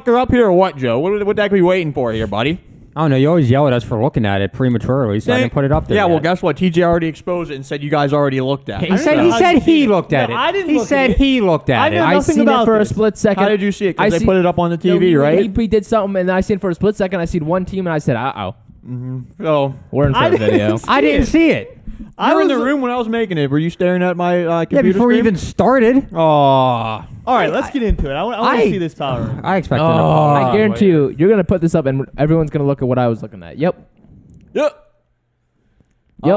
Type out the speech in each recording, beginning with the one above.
look her up here or what, Joe? What the heck are we waiting for here, buddy? I don't know. You always yell at us for looking at it prematurely, so I didn't put it up there. Yeah, yet. well, guess what? TJ already exposed it and said you guys already looked at it. He said he looked at it. I didn't He look said at it. he looked at it. I seen it for a split second. How did you see it? Because they put it up on the TV, right? He did something, and I seen it for a split second. I seen one team, and I said, "Uh-oh." Oh, We're in for a video. I didn't see it. you were in the room when I was making it. Were you staring at my computer Yeah, before we screen? even started. Oh, All right, let's get into it. I want to see this power. I expect to I know. guarantee you're going to put this up, and everyone's going to look at what I was looking at. Yep. yep. Yep.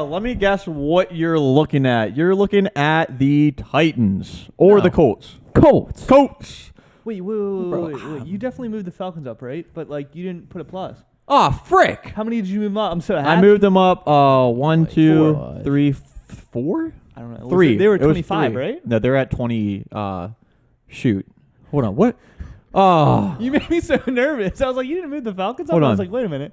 Let me guess what you're looking at. You're looking at the Titans or the Colts. Colts. Colts. Wait. You definitely moved the Falcons up, right? But, you didn't put a plus. Oh, frick. How many did you move up? I'm so happy. I moved them up 1, 2, four. 3, 4? I don't know. 3. They were It was 25, 3. right? No, they're at 20. Shoot. Hold on. What? Oh. You made me so nervous. I was like, you didn't move the Falcons up? Hold I was on. like, wait a minute.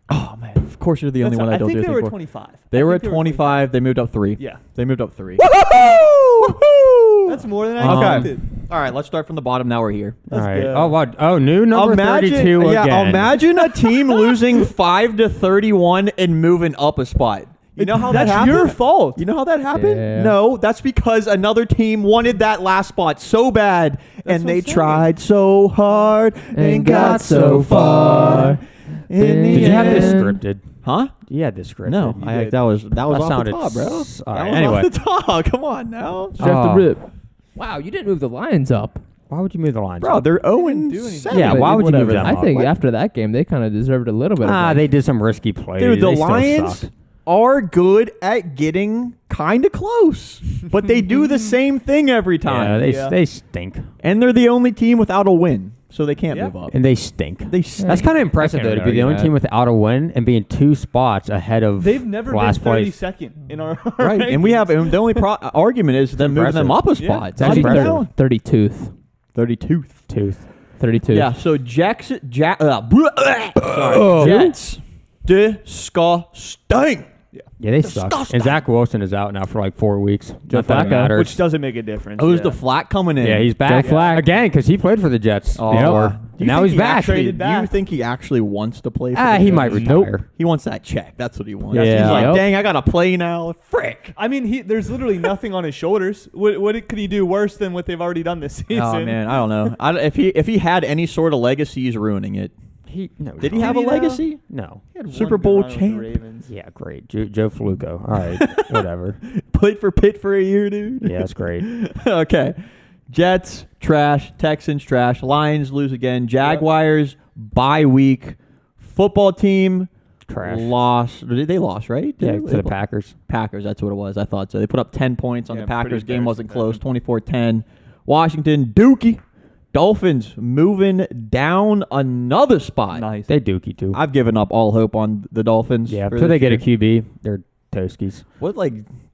Oh, man. Of course you're the only one I don't do think they anything were for. 25. They I were think at 25. They moved up 3. Yeah. They moved up 3. Woohoo! That's more than I Okay. expected. All right, let's start from the bottom. Now we're here. All right. go. Oh, what? Oh, new number 32 again. Imagine a team losing 5-31 and moving up a spot. You know how that That's happened? your fault. You know how that happened? Yeah. No, that's because another team wanted that last spot so bad, and what they I'm saying. tried so hard and got so far. Did you have this scripted? Huh? You had this scripted. No, did. that was That off the sounded top, bro. all That right, was anyway. off the top. Come on now, Straight off Oh. the rip. Wow, you didn't move the Lions up. Why would you move the lines? bro. They're do 0-7. anything. Yeah, why would you move Whatever. them I up? think What? after that game, they kind of deserved a little bit of They did some risky plays. Dude, the They still Lions suck. are good at getting kind of close, but they do the same thing every time. Yeah, they stink. And they're the only team without a win, so they can't Yeah. move up. And they stink. They stink. That's kind of impressive, I can't though, to be the argue only that. team without a win and being 2 spots ahead of They've never been last place. 32nd in our right. And we have and the only argument is them moving them up a impressive. spot. It's Not actually even impressive. down. 32th. 32th. 32. Yeah. So Jets, disgusting. Yeah, they suck. Disgusting. And Zach Wilson is out now for like 4 weeks. Joe Not that it Flacco, matters. which doesn't make a difference. Who's the flat coming in? Yeah, he's back. Joe Flacco. Again, because he played for the Jets before. Do you Now think he's he back. actually- Traded back. Do you think he actually wants to play? For the He Jets? might retire. He wants that check. That's what he wants. Yeah. He's like, Yep. dang, I gotta play now. Frick. I mean, there's literally nothing on his shoulders. What could he do worse than what they've already done this season? Oh man, I don't know. If he had any sort of legacy, he's ruining it. Did he have a Did he, though? legacy? No. He had Super one good Bowl run with the champ. Ravens. Yeah, great. Joe Fluco. All right, whatever. Played for Pitt for a year, dude. Yeah, that's great. Okay. Jets, trash. Texans, trash. Lions lose again. Jaguars, bye week. Football team, Trash. lost. They lost, right? Yeah, Did to they? the Packers. Packers, that's what it was. I thought so. They put up 10 points on Yeah, the Packers. pretty Game wasn't close. embarrassing. 24-10. Washington, Dookie. Dolphins moving down another spot. Nice. They dookie too. I've given up all hope on the Dolphins. Yeah, for until they this get a year. QB, they're toaskies. What,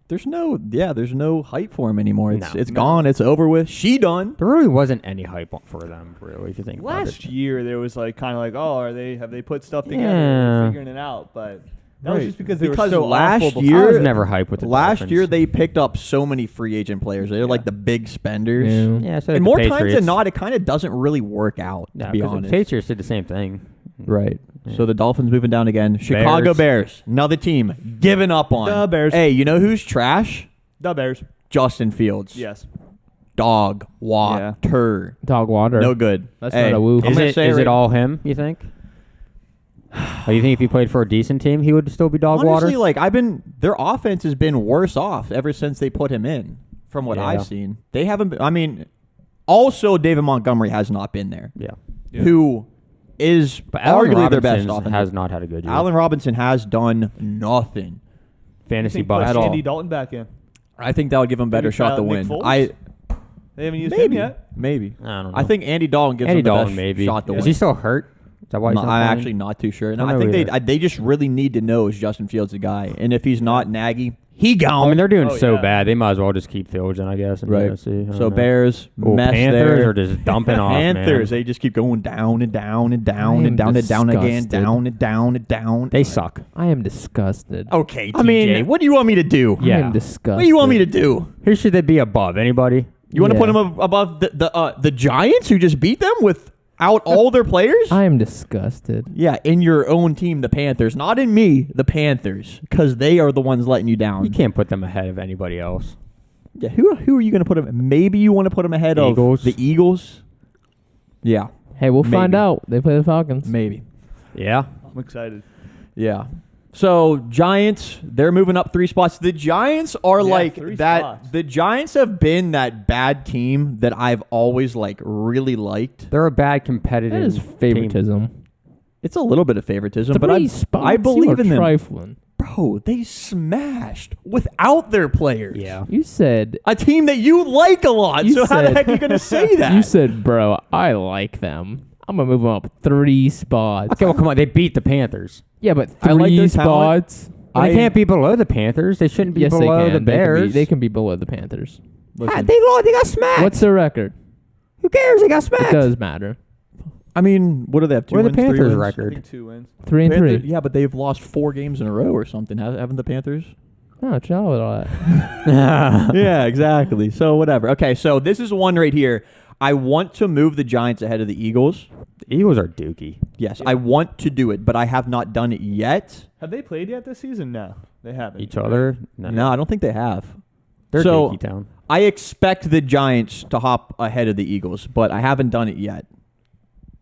there's no hype for him anymore. It's No. gone. It's over with. She done. There really wasn't any hype for them, really, if you think about Last it. year there was kind of have they put stuff together? Yeah. They're figuring it out, but that was Right. just because they Because were so last awful year- I before. was never hype with the Last Dolphins. year they picked up so many free agent players. They're like the big spenders. Yeah. Yeah, so And did more the times Patriots. than not, it kind of doesn't really work out, No, to be 'cause honest. the Patriots did the same thing. Right. Yeah. So the Dolphins moving down again. Chicago Bears, another team giving up on. The Bears. Hey, you know who's trash? The Bears. Justin Fields. Yes. Dog water. Dog water. No good. That's Hey, not a woo. I'm Is gonna it, say is right- it all him, you think? Or you think if he played for a decent team, he would still be dog Honestly, water? their offense has been worse off ever since they put him in. From what Yeah. I've seen, they haven't. Also David Montgomery has not been there. Yeah. Who is But Allen arguably their best Robinson offense. has not had a good year. Allen Robinson has done nothing. Fantasy Think bucks. at put all. Andy Dalton back in. I think that would give him a better Maybe shot to Nick win. Foles? They haven't used him Maybe. yet. Maybe. I don't know. I think Andy Dalton gives Andy him the Dalton best maybe. shot to Is win. he still hurt? Is that why he's not I'm playing? actually not too sure. No, I I know think either. they just really need to know is Justin Fields the guy, and if he's not Nagy, he gone. I mean, they're doing Oh, so yeah. bad. They might as well just keep Fields in, I guess. And right. see. I don't So know. Bears Ooh, mess Panthers there. are just dumping off, man. Panthers, they just keep going down and down and down I and am down and down again, disgusted. down and down and down. They suck. I am disgusted. Okay, I mean- TJ, what do you want me to do? Yeah. I am disgusted. What do you want me to do? Who should they be above? Anybody? You want to Yeah. put them above the Giants who just beat them with out all their players? I am disgusted. Yeah, in your own team, the Panthers. Not in me, the Panthers. Because they are the ones letting you down. You can't put them ahead of anybody else. Yeah, who are you going to put them? Maybe you want to put them ahead Eagles. of the Eagles? Yeah, Hey, we'll find Maybe. out. They play the Falcons. maybe. Yeah. I'm excited. Yeah. So Giants, they're moving up 3 spots. The Giants are Yeah, like 3 that. spots. The Giants have been that bad team that I've always like really liked. They're a bad competitive That is team. favoritism. It's a little bit of favoritism, but 3 I spots. believe you are in them. trifling. Bro, they smashed without their players. Yeah. You said. A team that you like a lot. You So how the said- heck are you going to say that? You said, bro, I like them. I'm gonna move them up 3 spots. Okay, well, come on. They beat the Panthers. Yeah, but I like 3 their talent. spots. They can't be below the Panthers. They shouldn't be Yes, they below can. the Bears. They can be below the Panthers. Listen, They got smacked. What's their record? Who cares? They got It smacked. does matter. I mean, what do they have? 2 What are the wins, 3 Panthers' wins? I record? think 2 wins. 3 and 3. Yeah, but they've lost 4 games in a row or something, haven't the Panthers? No, chill out with all that. Yeah, exactly. So whatever. Okay, so this is one right here. I want to move the Giants ahead of the Eagles. The Eagles are dookie. Yes, I want to do it, but I have not done it yet. Have they played yet this season? No, they haven't. Each other? No, I don't think they have. They're So- dookie town. I expect the Giants to hop ahead of the Eagles, but I haven't done it yet.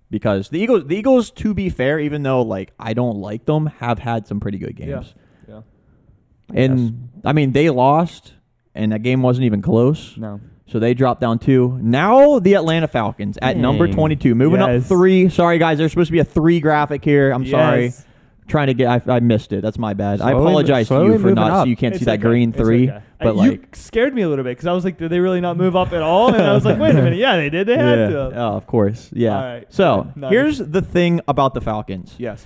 Because the Eagles, to be fair, even though like I don't like them, have had some pretty good games. Yeah. And I mean, they lost, and that game wasn't even close. No. So they dropped down 2. Now the Atlanta Falcons at number Dang. 22, moving up Yes. 3. Sorry guys, there's supposed to be a 3 graphic here. I'm sorry. Yes. Trying to get, I missed it. That's my bad. I Slowly- apologize to slowly you for moving not, so up. you can't It's see that okay. green It's 3. okay. But you like, scared me a little bit because I was like, did they really not move up at all? And I was like, wait a minute. Yeah, they did. They had yeah. to. Oh, of course. Yeah. All right. So Nice. here's the thing about the Falcons. Yes.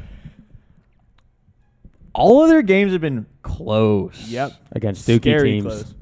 All of their games have been close. Yep. Against dookie Scary teams. close.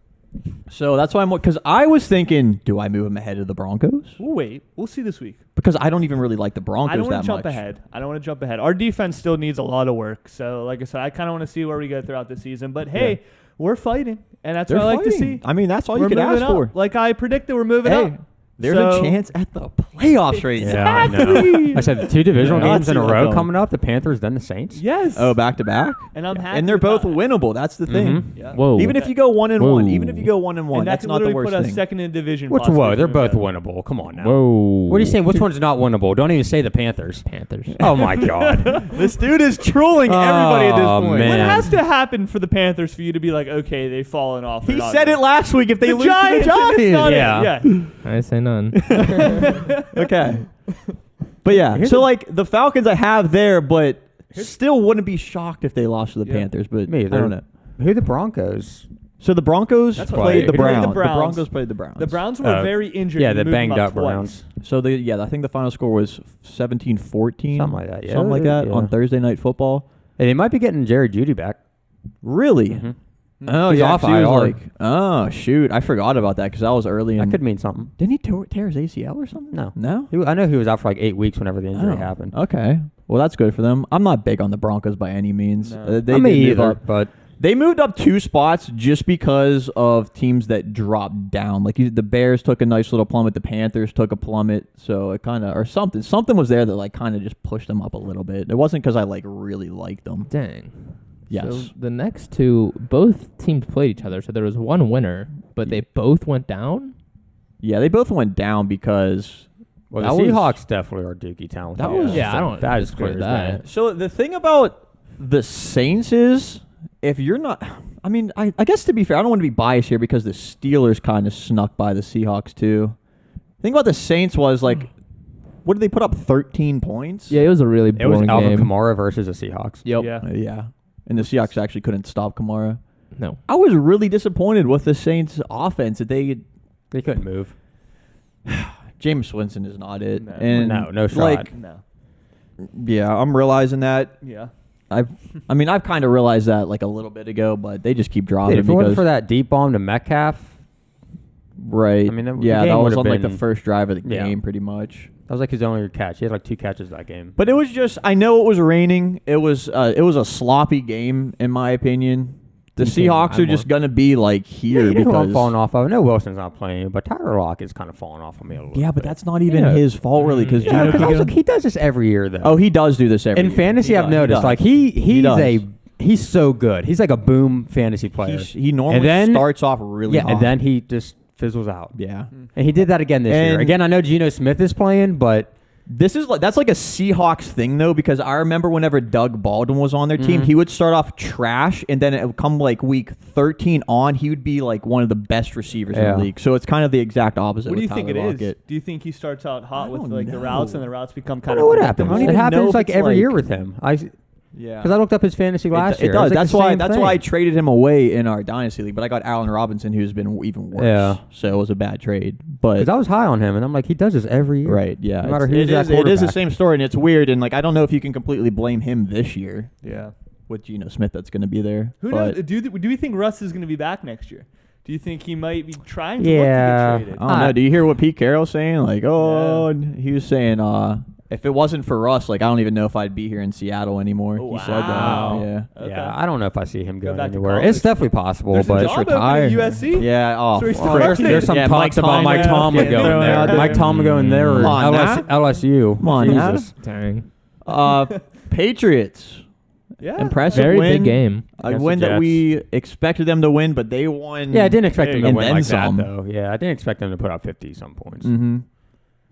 So that's why because I was thinking, do I move them ahead of the Broncos? We'll wait. We'll see this week. Because I don't even really like the Broncos I don't that want to jump much. ahead. I don't want to jump ahead. Our defense still needs a lot of work. So, like I said, I kind of want to see where we go throughout the season. But hey, we're fighting, and that's They're what I like to fighting. see. I mean, that's all We're you can moving ask up. for. Like I predicted, we're moving Hey, up. there's So- a chance at the playoffs right Yeah, now. I know. I said the 2 divisional Yeah, games in a let's see row what's coming up. The Panthers, then the Saints. Yes. Oh, back to back? And I'm happy. And they're with both that. winnable. That's the thing. Mhm. Yeah. Whoa. Even if you go 1-1, Whoa. even if you go 1-1, And that that's could not the literally worst put us thing. second in division. Which possibly whoa, they're if we both go. winnable. Come on now. Whoa. What are you saying? Which one's not winnable? Don't even say the Panthers. Panthers. Oh my God. This dude is trolling everybody at this Oh, point. man. What has to happen for the Panthers for you to be like, okay, they've fallen off? He said it last week if they The lose Giants. to the and it's not Giants. it. Yeah. I say none. Okay. But yeah, Here's so the- like the Falcons I have there, but still wouldn't be shocked if they lost to the Yeah. Panthers. But Me, I don't know. Who are the Broncos? So the Broncos That's what played I the played. Browns. The Browns. The Broncos played the Browns. The Browns were Oh. very injured. Yeah, and the moved them banged up twice. Browns. So I think the final score was 17-14. Something like that, yeah. Something like that Yeah. on Thursday Night Football. Hey, they might be getting Jerry Judy back. Really? Mhm. Oh, He's yeah. off 'cause he was IR. like, oh shoot, I forgot about that because that was early. That In, could mean something. didn't he tear his ACL or something? No. No. I know he was out for like 8 weeks whenever the injury Oh, happened. Okay. Well, that's good for them. I'm not big on the Broncos by any means. No. They I mean, did move either, up. but They moved up 2 spots just because of teams that dropped down. Like the Bears took a nice little plummet, the Panthers took a plummet, so it kind of or something was there that like kind of just pushed them up a little bit. It wasn't because I like really liked them. Dang. Yes. So the next 2, both teams played each other. So there was one winner, but they both went down. Yeah, they both went down because well, that the was- Seahawks definitely are dookie talent. That was- Yeah, I don't That is disagree clear with as that. day. So the thing about the Saints is, if you're not, I mean, I guess to be fair, I don't want to be biased here because the Steelers kind of snuck by the Seahawks too. The thing about the Saints was like, what did they put up? 13 points. Yeah, it was a really It was boring Alvin game. Kamara versus the Seahawks. Yep. Yeah. Yeah. And the Seahawks actually couldn't stop Kamara. No. I was really disappointed with the Saints offense that they couldn't move. James Winston is not it. No. And No shot. like, No. yeah, I'm realizing that. Yeah. I've kind of realized that like a little bit ago, but they just keep dropping Dude, if it wasn't because for that deep bomb to Metcalf, right. I mean, the yeah, game that was would've on like the been- first drive of the Yeah. game, pretty much. that was like his only catch. He had like 2 catches that game. But it was just, I know it was raining. It was a sloppy game in my opinion. The Seahawks are just going to be like here you know who I'm because falling off of. I know Wilson's not playing, but Tyler Lockett is kind of falling off of me a little yeah, bit. but that's not even Yeah. his fault really because Yeah, because also he does this every year though. oh, he does do this every in year. fantasy, He I've does, he noticed does. like he's so good. He's like a boom fantasy player. He normally And then- starts off really yeah, hot. and then he just fizzles out. yeah. And he did that again this year. And- Again, I know Geno Smith is playing, but That's like a Seahawks thing though, because I remember whenever Doug Baldwin was on their team, he would start off trash, and then it would come like week 13 on, he would be like one of the best receivers in Yeah. the league. So it's kind of the exact opposite. What do you with think it Tyler is? Lockett. Do you think he starts out hot I with don't like the know. routes and the routes become I kind don't know of what happens. I don't It even know happens if like it's every year like- with him. Yeah. Because I looked up his fantasy last year. It does. was like That's the why. same That's thing. why I traded him away in our dynasty league. But I got Allen Robinson, who's been even worse. Yeah. So it was a bad trade. But Because I was high on him, and I'm like, he does this every year. right, yeah. No matter It's- who's it that is the quarterback. same story, and it's weird. And like, I don't know if you can completely blame him this year Yeah. with Geno Smith. That's going to be there. Who But knows? Do you think Russ is going to be back next year? Do you think he might be trying to Yeah. look to get traded? I don't know. Do you hear what Pete Carroll's saying? Like, and he was saying, if it wasn't for us, like, I don't even know if I'd be here in Seattle anymore. Oh, he said that. wow. Yeah. Okay. Yeah, I don't know if I see him Go going back to anywhere. college. It's definitely possible, There's a but job open at USC. Yeah. Oh, So he's fuck. there's- there's some Yeah, talks Mike about Mike Tomlin. Tomlin Yeah, going throw it there. out there. Mike Tomlin going there, or Come on, now. LSU. Come on, now. Jesus. Dang. Patriots. Yeah. Impressive Very win. big game. A Against win the that Jets. we expected them to win, but they won. Yeah, I didn't expect them to And win then like some. that, though. Yeah, I didn't expect them to put up 50-some points. Mm-hmm.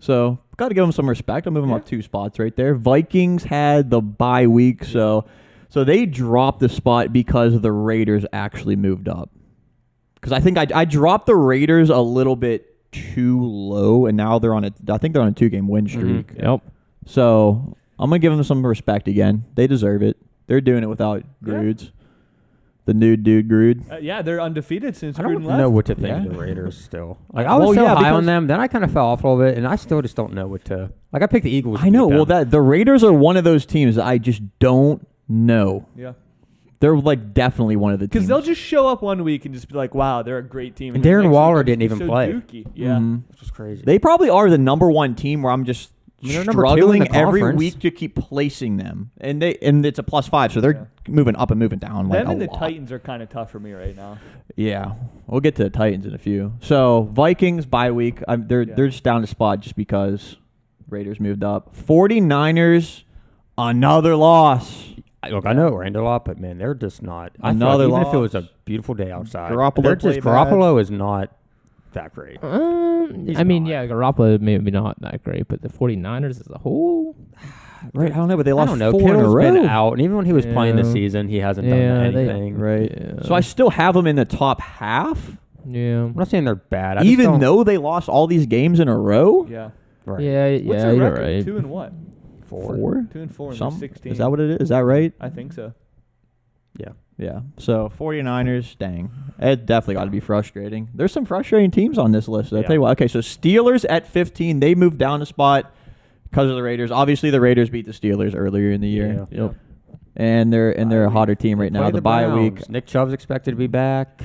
So got to give them some respect. I'll move them up 2 spots right there. Vikings had the bye week, so they dropped the spot because the Raiders actually moved up. Because I think I dropped the Raiders a little bit too low, and now I think they're on a 2-game win streak. Yep. So I'm gonna give them some respect again. They deserve it. They're doing it without Grudes, the new dude Grude. Yeah, they're undefeated since I Gruden don't left. know what to think Yeah. of the Raiders still. Like, I was Well, so yeah, high because- on them, then I kind of fell off a little bit, and I still just don't know what to... Like, I picked the Eagles. to I know. beat Well, them. that the Raiders are one of those teams that I just don't know. Yeah. They're like definitely one of the teams. Because they'll just show up one week and just be like, "Wow, they're a great team." And then Darren next week Waller they're didn't just even so play. dookie. Yeah. Mhm. Which was crazy. They probably are the number one team where I'm just They're number 2 in the struggling every conference. week to keep placing them, and it's a +5, so they're moving up and moving down. Like Them and a the lot. Titans are kind of tough for me right now. Yeah, we'll get to the Titans in a few. So Vikings bye week. They're just down a spot just because Raiders moved up. 49ers, another loss. Look, I know it rained a lot, but man, they're just not. I feel Another like even if it was loss. a beautiful day outside, Garoppolo they're just played bad. Garoppolo is not that great. He's I mean, not. yeah, Garoppolo maybe not that great, but the 49ers as a whole, Right? I don't know, but they I lost don't know. 4 in a Kittle's row. been out, and even when he was playing this Yeah. season, he hasn't Yeah, done they- anything. Right. Yeah. So I still have them in the top half, yeah, I'm not saying they're bad. I just even don't- though they lost all these games in a row. Yeah. Right. yeah, What's yeah, their you're record? right. 2 and what? 4? 2 and 4 and Some, 16. is that what it is? Is that right? I think so. Yeah. Yeah. So 49ers, dang. It definitely got to be frustrating. There's some frustrating teams on this list. I'll tell you what. Okay, so Steelers at 15. They moved down a spot because of the Raiders. Obviously, the Raiders beat the Steelers earlier in the year. Yeah. Yep. And they're a hotter team right now. Play The bye week. Browns. Nick Chubb's expected to be back.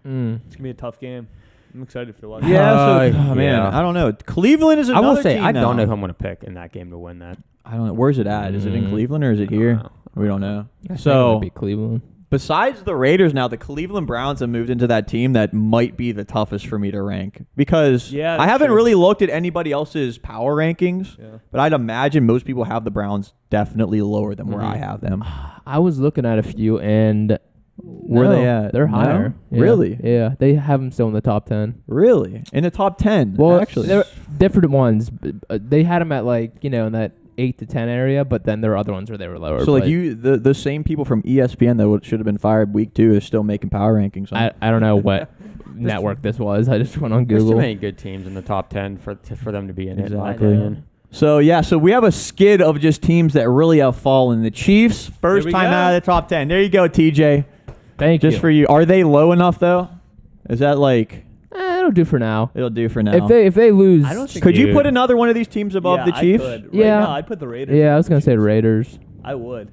Mm. It's gonna be a tough game. I'm excited for the watch. Yeah. So, Yeah. man, I don't know. Cleveland is I another will say team I now. don't know who I'm going to pick in that game to win that. I don't know. Where's it at? Is it in Mm. Cleveland or is it I don't here? know. We don't know. I think it So might be Cleveland. besides the Raiders now, the Cleveland Browns have moved into that team that might be the toughest for me to rank because Yeah, I that's haven't true. really looked at anybody else's power rankings, Yeah. but I'd imagine most people have the Browns definitely lower than where Mhm. I have them. I was looking at a few, and Where no, they at? They're No? higher. Yeah. Really? Yeah, they have them still in the top 10. Really? In the top 10? Well, actually. they're different ones. They had them at in that 8 to 10 area, but then there are other ones where they were lower. So like but the same people from ESPN that should have been fired week 2 is still making power rankings. Huh? I don't know what network this was. I just went on There's too Google. many good teams in the top 10 for them to be in it. in my Exactly. opinion. So we have a skid of just teams that really have fallen. The Chiefs, first we time go. out of the top 10. There you go, TJ. Thank Just you. for you. Are they low enough though? Is that like It'll do for now. it'll do for now? If they lose, I don't think Could you Dude. put another one of these teams above Yeah, the Chiefs? I could. Right Yeah. now, I'd put the Raiders. yeah, I above was the gonna say Chiefs. Raiders. I would.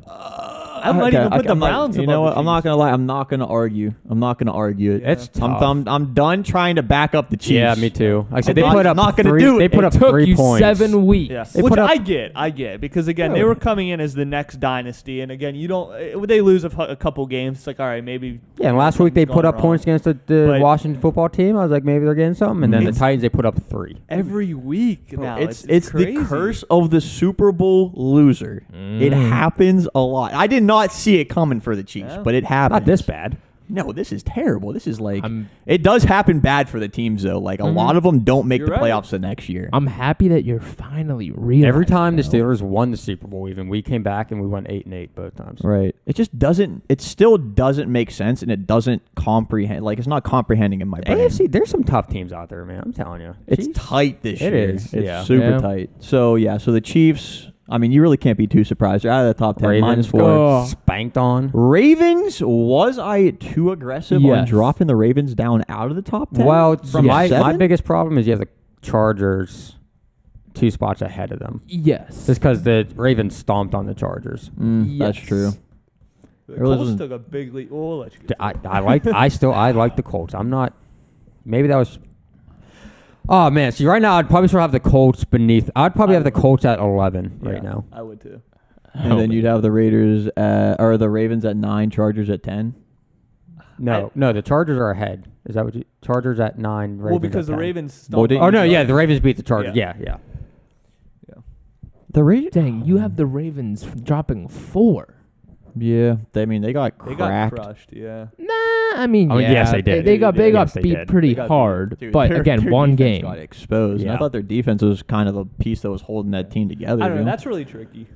I might even put the Browns. You know what? I'm not gonna lie. I'm not gonna argue. it. Yeah. It's tough. I'm done trying to back up the Chiefs. Yeah, me too. Like I said, I'm not gonna do it. They put It up took 3 you points. 7 weeks. Yeah. They Which put up- I get because again they were coming in as the next dynasty, and again you don't. Would they lose a couple games? It's like all right, maybe. Yeah, and last week they something's put going up points wrong. against the But- Washington football team. I was like, maybe they're getting something. And then the It's- Titans, they put up 3. Every week now. It's It's the crazy. curse of the Super Bowl loser. It happens a lot. I did not see it coming for the Chiefs, Yeah. but it happened. Not this bad. No, this is terrible. This is like I'm- it does happen bad for the teams though. Like a lot of them don't make You're the right. playoffs the next year. I'm happy that you're finally realizing. Every time the though. Steelers won the Super Bowl, even we came back and we went 8-8 both times. Right. It just doesn't. It still doesn't make sense, and it doesn't comprehend. Like it's not comprehending in my brain. AFC, there's some tough teams out there, man. I'm telling you. It's Chiefs? tight this It year. is, It's yeah. super Yeah. tight. So so the Chiefs. I mean, you really can't be too surprised. They're out of the top 10, Ravens -4. Oh. spanked on. Ravens. Was I too aggressive on Yes. dropping the Ravens down out of the top 10? Well, from my 7? biggest problem is you have the Chargers 2 spots ahead of them. Yes. Just because the Ravens stomped on the Chargers. That's Yes. true. The It really Colts doesn't- took a big lead. Oh, I'll let you get I like the Colts. I'm not. Maybe that was. Oh man! See, right now I'd probably still have the Colts beneath. I'd probably have the Colts at 11 right now. I would too. And then you'd have the Raiders or the Ravens at 9, Chargers at 10. No, the Chargers are ahead. Is that what you? Chargers at 9. Ravens Well, because at the 10. Ravens. Well, stomped didn't on Oh no! the Yeah, Chargers. the Ravens beat the Chargers. Yeah. Yeah. The Raiders. Dang, you have the Ravens dropping 4. Yeah, they got They cracked. got crushed. Yeah. Nah, I mean, I mean, yeah, yes, they did. They got Yes, got they beat did. pretty They got beat. hard, Dude, but their again, one defense game. got exposed. And I Yeah. thought their defense was kind of the piece that was holding that team together. I don't know. you know? That's really tricky.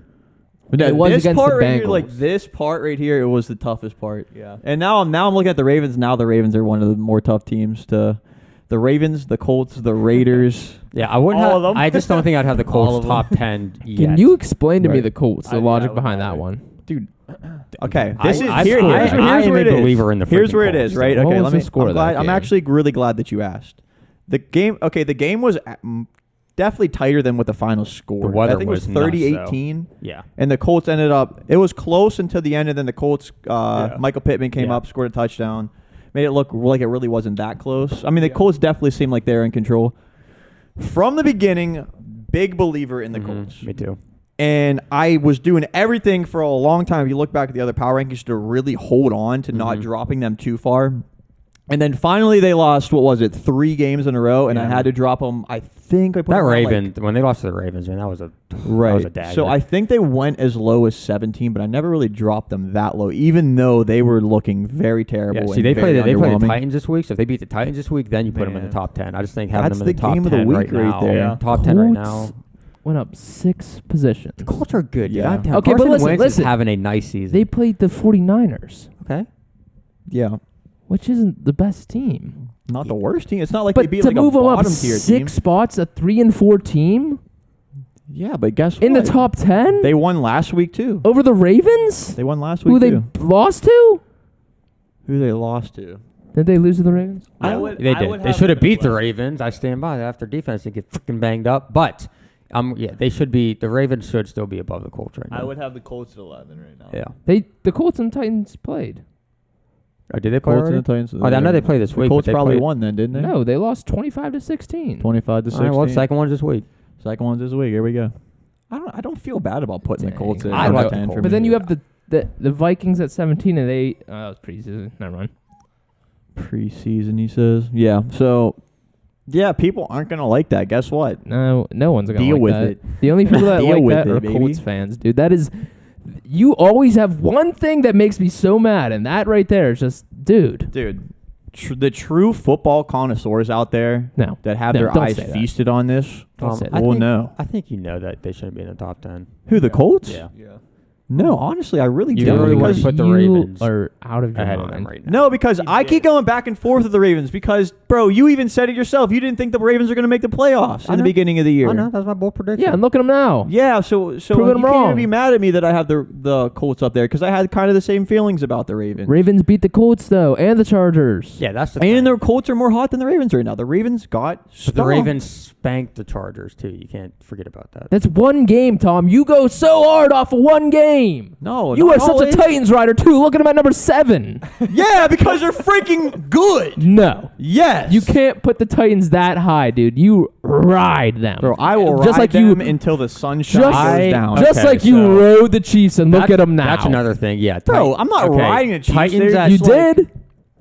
But It was this against part the right here, like Bengals. this part right here, it was the toughest part. Yeah. And now I'm looking at the Ravens. Now the Ravens are one of the more tough teams to. The Ravens, the Colts, the Raiders. Yeah, I wouldn't All have. of them? I just don't think I'd have the All Colts of them. top 10 yet. Can you explain to me Right. the Colts, the I logic would behind not. that one? Dude. Okay, I- this is I- here. I- Here's, I here's am where a it is. believer in the Here's freaking where it Colts. is, right? What Okay, was the score of that I'm game? actually really glad that you asked. The game. Okay, the game was definitely tighter than what the final score. The weather I think was it was nuts, 30-18. Yeah. And the Colts ended up. It was close until the end, and then the Colts. Michael Pittman came Yeah. up, scored a touchdown, made it look like it really wasn't that close. I mean, the Yeah. Colts definitely seemed like they're in control from the beginning. Big believer in the Colts. Me too. And I was doing everything for a long time. If you look back at the other power rankings to really hold on to not dropping them too far. And then finally they lost, 3 games in a row, and I Yeah. had to drop them. I think I put That them around, Raven, when they lost to the Ravens, man, that was a right. dagger. So I think they went as low as 17, but I never really dropped them that low, even though they were looking very terrible. Yeah, see, and they very play the underwhelming. Titans this week. So if they beat the Titans this week, then you put them in the Man. top 10. I just think having That's them in the the top game of the 10 week right right now. there. Yeah. Top 10 right now. Colts went up 6 positions. The Colts are good. Yeah. Yeah. Okay, but Carson Wentz listen. is having a nice season. They played the 49ers, okay. Yeah. which isn't the best team. Not the worst team. It's not like they But beat to like move a them up bottom tier 6 team. spots, a 3-4 team Yeah, but guess what? in the top 10 They won last week too. over the Ravens, They won last week who they too. lost to. Who they lost to? Did they lose to the Ravens? I Yeah. would. They I did. would They have should have them beat the 11. Ravens. I stand by that. After defense, they get freaking banged up. But yeah, they should be. The Ravens should still be above the Colts right now. I would have the Colts at 11 right now. Yeah. The Colts and Titans played. Oh, did they play Colts and already? the Titans. Oh, I know they play this The week. Colts but they probably played- won then, didn't they? No, they lost 25-16. 25 to 16. All right, well, the second one's this week. Second one's this week. Here we go. I don't feel bad about putting the Dang. Colts at I number like the 10 Colts. for But me. then you have the Vikings at 17, and they that was preseason. Never mind. Preseason, he says. Yeah. So, yeah, people aren't gonna like that. Guess what? No one's gonna Deal like with that. it. The only people that Deal like with that it, are baby. Colts fans, dude. That is, you always have one thing that makes me so mad, and that right there is just, dude. Dude, the true football connoisseurs out there No, that have No, their don't eyes say that. feasted on this, Don't say that. I will think- know. I think you know that they shouldn't be in the top 10. Who, the Colts? Yeah. Yeah. No, honestly, I really You don't. really wanna because put the you Ravens are out of your Ahead of mind. them right now. No, because You I keep did. going back and forth with the Ravens because, bro, you even said it yourself. You didn't think the Ravens are going to make the playoffs I in the know. beginning of the year. I know. That's my bold prediction. Yeah, and look at them now. Yeah, so Prove you them can't wrong. even be mad at me that I have the Colts up there because I had kind of the same feelings about the Ravens. Ravens beat the Colts though, and the Chargers. Yeah, that's the And thing. the Colts are more hot than the Ravens right now. The Ravens got But the stomped. Ravens spanked the Chargers, too. You can't forget about that. That's one game, Tom. You go so hard off of one game. game. No, You not are such always. a Titans rider too. Look at them at number 7. Yeah, because they're freaking good. No. Yes. You can't put the Titans that high, dude. You ride them. Bro, I will Just ride like them you- until the sunshine Just- goes down. Just Okay, like you so rode the Chiefs and look at them now. That's another thing. Yeah, Bro, I'm not riding the Chiefs. Titans. They're You just like- did?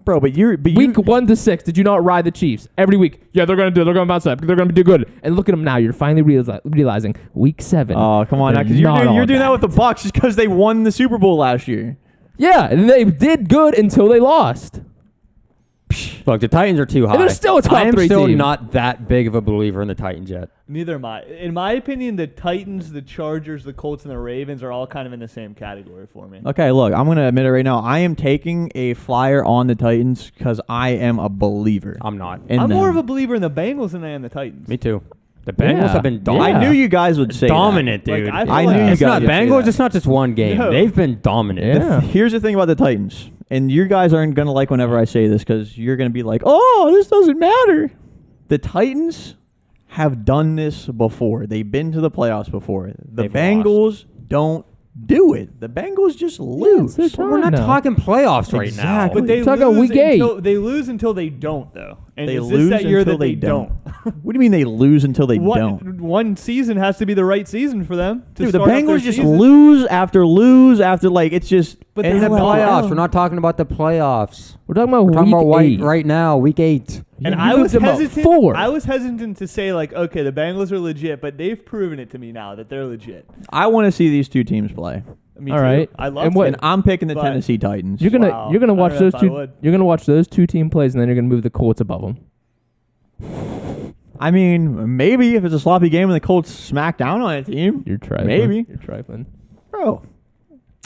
Bro, but you Week 1 to 6, did you not ride the Chiefs every week? Yeah, they're gonna bounce up. They're gonna do good. And look at them now. You're finally realizing week 7. Oh, come on, they're because not all you're doing that with the Bucks just because they won the Super Bowl last year. Yeah, and they did good until they lost. Look, the Titans are too high. they're still a top I am 3 still team. not that big of a believer in the Titans yet. Neither am I. In my opinion, the Titans, the Chargers, the Colts, and the Ravens are all kind of in the same category for me. Okay, look, I'm gonna admit it right now. I am taking a flyer on the Titans because I am a believer. I'm not. in I'm them. more of a believer in the Bengals than I am the Titans. Me too. The Bengals Yeah. have been Yeah. dominant. I knew you guys would say dominant, Like, dude. I feel I like- knew you It's guys not would say Bengals. that. It's not just one game. No. They've been dominant. Yeah. Here's the thing about the Titans, and you guys aren't gonna like whenever I say this because you're gonna be like, "Oh, this doesn't matter." The Titans have done this before. They've been to the playoffs before. The They've Bengals don't do it. The Bengals just lose. it's their We're not No. talking playoffs right now. Exactly. But they Talk about lose week 8. until they lose until they don't, though. And They is lose this that year until that they they don't? What do you mean they lose until they don't? One season has to be the right season for them. To Dude, the start off their Bengals just season. lose after lose after like it's just. But in they the have playoffs. We're not talking about the playoffs. We're talking about We're talking week about 8. right now, week 8. And You I moved was them up hesitant. 4. I was hesitant to say like, okay, the Bengals are legit, but they've proven it to me now that they're legit. I want to see these two teams play, Me All too. right. I love And what- and I'm picking the But- Tennessee Titans. You're gonna Wow. you're gonna I watch don't know those if I two. would. You're gonna watch those two team plays, and then you're gonna move the Colts above them. I mean, maybe if it's a sloppy game and the Colts smack down on a team, You're trifling. Maybe. You're trifling. bro.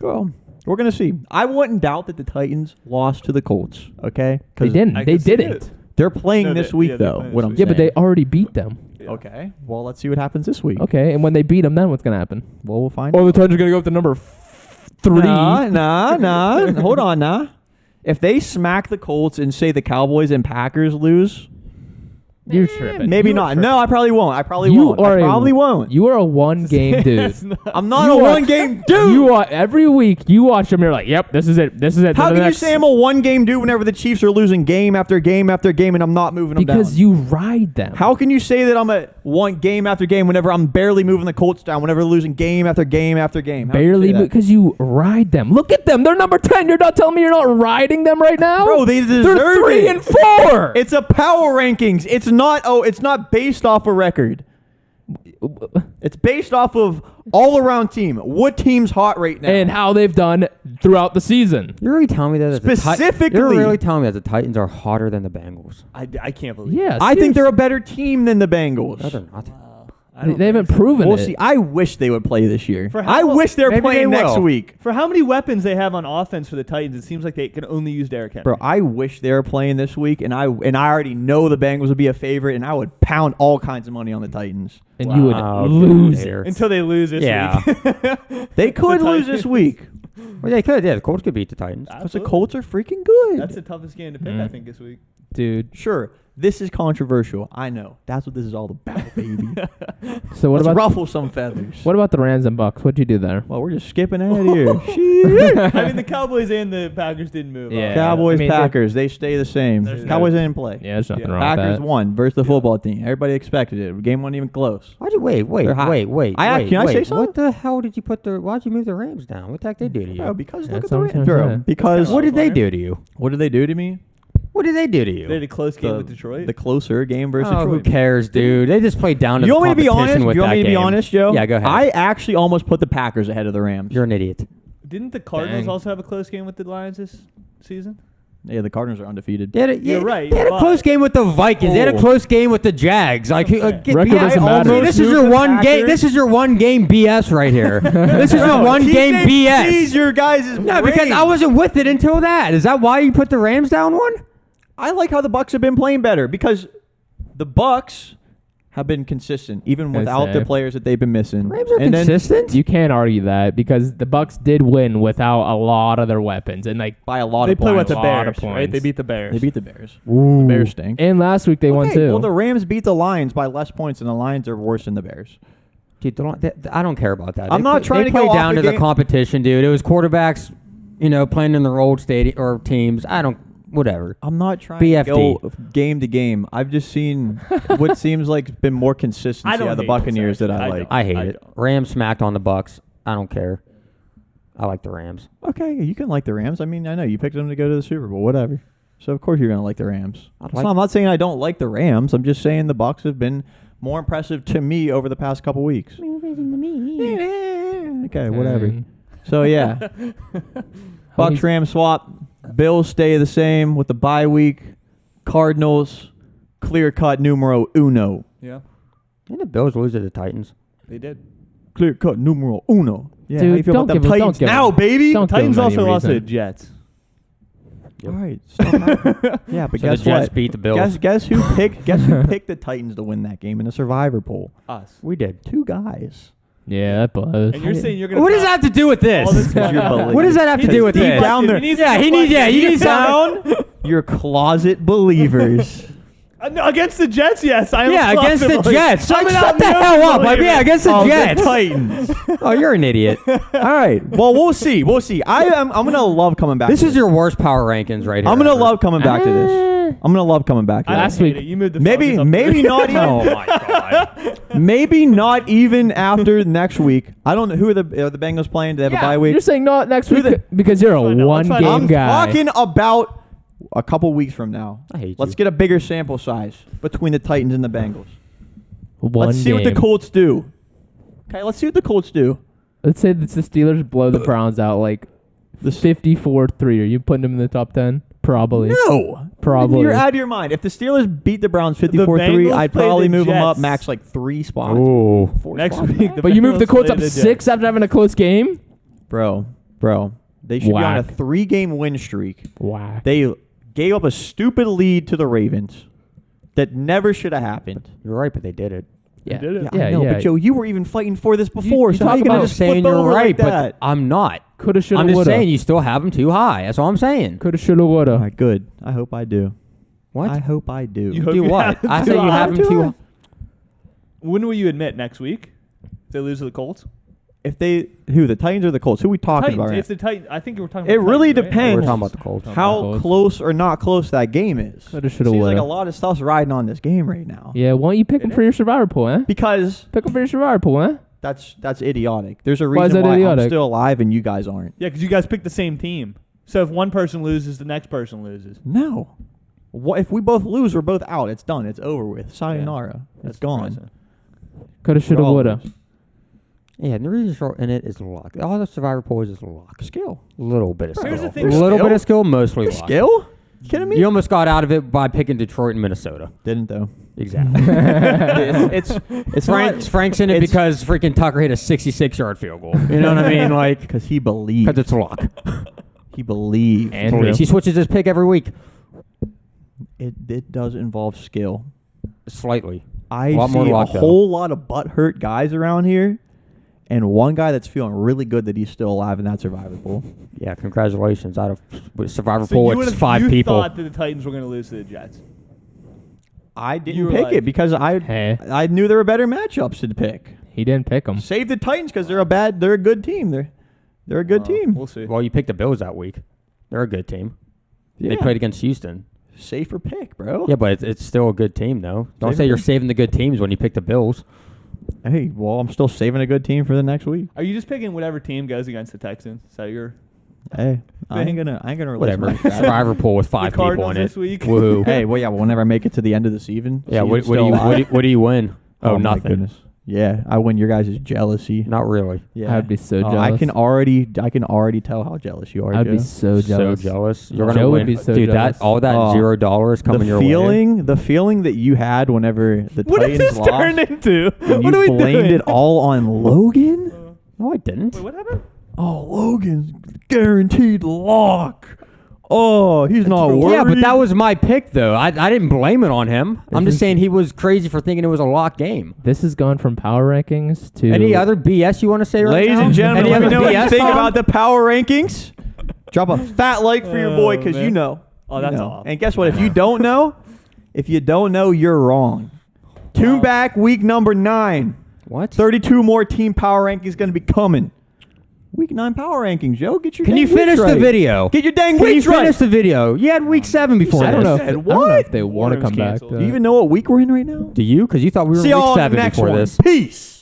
Well, we're gonna see. I wouldn't doubt that the Titans lost to the Colts. Okay, They didn't. I They can see didn't. it. they're playing No, this they- week yeah, they're though. playing What this I'm week. Yeah, but saying. they already beat them. Yeah. Okay. Well, let's see what happens this week. Okay, and when they beat them, then what's gonna happen? Well, we'll find. Oh, the Titans are gonna go up to number 3. Nah. Hold on, nah. If they smack the Colts and say the Cowboys and Packers lose, You're tripping. maybe You are not. tripping. No, I probably won't. I probably You won't. are I a- probably won't. You are a one game dude. It's not- I'm not You a are- one game dude. You are every week. You watch them. You're like, yep, this is it. This is it. How The can you next- say I'm a one game dude whenever the Chiefs are losing game after game after game and I'm not moving them down? Because you ride them. How can you say that I'm a one game after game whenever I'm barely moving the Colts down, whenever they're losing game after game after game? How can you barely say that? because you ride them. Look at them. They're number 10. You're not telling me you're not riding them right now, Bro, they deserve They're 3 it. and 4. It's a power rankings. It's not based off a record. It's based off of all around team. What team's hot right now? and how they've done throughout the season. You're really telling me that Specifically- you're really telling me that the Titans are hotter than the Bengals? I can't believe. Yeah, I think they're seriously. a better team than the Bengals. No, they're not. They haven't proven We'll it. see. I wish they would play this year. For how- I wish they were Maybe playing they next will. week. For how many weapons they have on offense for the Titans, it seems like they can only use Derrick Henry. Bro, I wish they were playing this week, and I already know the Bengals would be a favorite, and I would pound all kinds of money on the Titans. and you would Wow, lose dude. it. Until they lose this Yeah. week. They could The lose Titans. this week Well, they could. Yeah, the Colts could beat the Titans. because the Absolutely. Colts are freaking good. That's the toughest game to pick, I think, this week. Dude. Sure, this is controversial. I know. That's what this is all about, baby. So what Let's about ruffle some feathers. what about the Rams and Bucks? What'd you do there? Well, we're just skipping ahead here. Shit. I mean, the Cowboys and the Packers didn't move. Yeah. Cowboys, I mean, Packers, they stay the same. There's Cowboys didn't play. Yeah, there's nothing Yeah. wrong Packers with that. won versus the football team. Everybody expected it. The game wasn't even close. Why'd you wait? They're hot. Wait. Can I say something? What the hell did you put the? Why'd you move the Rams down? What the heck they do to you? Bro, because look That's at the what I'm Rams. trying to Bro, say. because What did they Funny. do to you? what did they do to me? What did they do to They you? had a close game with Detroit. The closer game versus Oh, who Detroit. cares, dude? They just played down to You the want me to be honest? competition with You want that me to be game. honest, Joe? Yeah, go ahead. I actually almost put the Packers ahead of the Rams. You're an idiot. Didn't the Cardinals Dang. also have a close game with the Lions this season? Yeah, the Cardinals are undefeated. They had a, You're right, They had a but- close game with the Vikings. They had a Oh. close game with the Jags. Like, Okay. Record doesn't matter. See, this is your one game. This is your one game BS right here. This is your one game BS. Tease your guys' No, because I wasn't with it until that. Is that why you put the Rams down one? I like how the Bucks have been playing better because the Bucks have been consistent even I without say. the players that they've been missing. Rams are And then consistent. You can't argue that because the Bucks did win without a lot of their weapons, and like by a lot They of play with points. the A lot of Bears, right? points. They beat the Bears. They beat the Bears. The Bears stink. and last week they won Okay, too. Well, the Rams beat the Lions by less points, and the Lions are worse than the Bears. Dude, I don't care about that. I'm not trying to play go off down the to the game. competition, dude. It was quarterbacks, playing in their old stadium or teams. Whatever. I'm not trying BFD. to go game to game. I've just seen what seems like been more consistency I don't out of the hate Buccaneers this, that I actually. like. I hate I it. don't. Rams smacked on the Bucks. I don't care. I like the Rams. Okay, you can like the Rams. I mean, I know you picked them to go to the Super Bowl. Whatever. So of course you're gonna like the Rams. So I'm not saying I don't like the Rams. I'm just saying the Bucs have been more impressive to me over the past couple weeks. Okay, whatever. So yeah, Bucs Rams swap. Bills stay the same with the bye week. Cardinals clear cut numero uno. Yeah, Didn't the Bills lose to the Titans? they did. Clear cut numero uno. Yeah, Dude, how you feel don't about them give 'em- don't Titans give 'em- now, baby? don't give Titans 'em any also lost to the reason. Jets. All right, stop that. Yeah, but So guess the Jets what? beat the Bills. Guess who picked? Guess who picked the Titans to win that game in a survivor poll? Us. We did. 2 guys. Yeah, that blows. And you're saying you're gonna. What does that have to do with this? all this Because you're money- belligerent. What does that have to do with Deep this? down there. He needs Yeah, to he needs. Yeah, deflect you it. need some. Down, you're closet believers. No, against the Jets, yes. I am Yeah, against the possibly- Jets. I'm Like, an shut the outnumbered hell up. Like, believer. yeah, against the Oh, Jets. the Titans. Oh, you're an idiot. All right. Well, we'll see. We'll see. I'm gonna love coming back. This to is your worst power rankings right here. I'm gonna ever. love coming back to this. I'm gonna love coming back to I this. Last hate week- it. You moved the Maybe Falcons up there. not even. Oh my god. Maybe not even after next week. I don't know who are the Bengals playing. Do they have a bye week? You're saying not next Who week the- because you're a Let's find out. one Let's find out. game I'm guy. talking about a couple weeks from now. I hate Let's you. get a bigger sample size between the Titans and the Bengals. One Let's see what the game. Colts do. Okay, let's see what the Colts do. Let's say that the Steelers blow the Browns out like This 54-3. Are you putting them in the top 10? Probably. No. Probably. You're out of your mind. If the Steelers beat the Browns 54-3, Bengals I'd play probably the move them up Jets. max like 3 spots. Ooh. 4 Next spots. week, But you moved the Bengals Colts play up the 6 Jets. after having a close game? Bro. They should be on a Whack. 3-game win streak. Wow. They gave up a stupid lead to the Ravens that never should have happened. You're right, but they did it. Yeah. did it. I know, but Joe, you were even fighting for this before, you so how talk you gonna about just saying flip you're over right, like that? but I'm not. Coulda, shoulda, I'm just woulda. saying you still have them too high. That's all I'm saying. Coulda, shoulda, woulda. All right, good. I hope I do. What? I hope I do. You hope do you what? have them I too say you high. have them too high. When will you admit next week? If they lose to the Colts? If the Titans or the Colts? Who are we talking Titans. about? Right If the Titans, I think we're talking It about really Titans, right? depends. We're talking about the Colts. now? How Colts. close or not close that game is? Coulda, shoulda, Seems like woulda. a lot of stuff's riding on this game right now. Yeah, why don't you pick them Did for it? your survivor pool, eh? Because Pick them for your survivor pool, eh? that's idiotic. There's a Why is reason that why I'm idiotic? still alive and you guys aren't. Yeah, because you guys picked the same team. So if one person loses, the next person loses. No. What if we both lose? We're both out. It's done. It's over with. Sayonara. That's It's gone. depressing. Coulda, shoulda, We're all woulda. lose. Yeah, and the reason in it is luck. All the survivor pools is luck. Skill. Little bit of Here's skill. the thing. A little Skill? bit of skill, mostly luck. Skill? You kidding me? You almost got out of it by picking Detroit and Minnesota. Didn't though. Exactly. it's Frank's in it it's- because freaking Tucker hit a 66-yard field goal. You know what I mean? Like, because he believes. because it's luck. He believes. Andrew. Please. He switches his pick every week. It does involve skill. Slightly. I A lot more see a luck, though. whole lot of butthurt guys around here, and one guy that's feeling really good that he's still alive in that survivor pool. Yeah, congratulations. Out of survivor So pool, you it's would've- 5 you people. thought that the Titans were going to lose to the Jets. I You didn't were pick like- it because Hey, I knew there were better matchups to pick. he didn't pick them. Save the Titans because they're a good team. They're a good team. We'll see. Well, you picked the Bills that week. They're a good team. They Yeah. played against Houston. Safer pick, bro. Yeah, but it's still a good team, though. Don't Save say you're them. saving the good teams when you pick the Bills. Hey, well, I'm still saving a good team for the next week. Are you just picking whatever team goes against the Texans? So you're Hey, I ain't Thing. gonna release Whatever. my strategy. Survivor pool with 5 the people Cardinals in it. this week. Woohoo. Hey, well, yeah, we'll never make it to the end of the season. Yeah, Season's what do still you alive. what do you win? Oh, my nothing. goodness. Yeah, I win your guys' jealousy. Not really. Yeah, I'd be so Oh, jealous. I can already tell how jealous you are. I'd Joe. be so jealous. So jealous. You're Joe gonna would win. be so Dude, jealous. that all that Oh. $0 coming your way. The feeling that you had whenever the What did Titans this turn lost, into? and What are you we blamed doing? it all on Logan. No, I didn't. Wait, what happened? Oh, Logan's guaranteed lock. Oh, he's not worried. Yeah, but that was my pick, though. I didn't blame it on him. I'm This just is- saying he was crazy for thinking it was a lock game. This has gone from power rankings to Any other BS you want to say right Ladies now? and gentlemen, Any let me other know what you BS, think Tom? about the power rankings. Drop a fat like for your boy because man. you know. Oh, You that's know. awful. And guess what? If you don't know, you're wrong. Tune Wow. back week number 9. What? 32 more team power rankings going to be coming. Week 9 power rankings, Joe. Get your Can dang you finish weeks the right. video? Get your dang Can you weeks right. finish the video? You had week 7 before I don't know. this. If, I don't know if they want to Warner's come back. canceled. Do you even know what week we're in right now? Do you? Because you thought we were See in y'all week on the 7 next before one. this. Peace.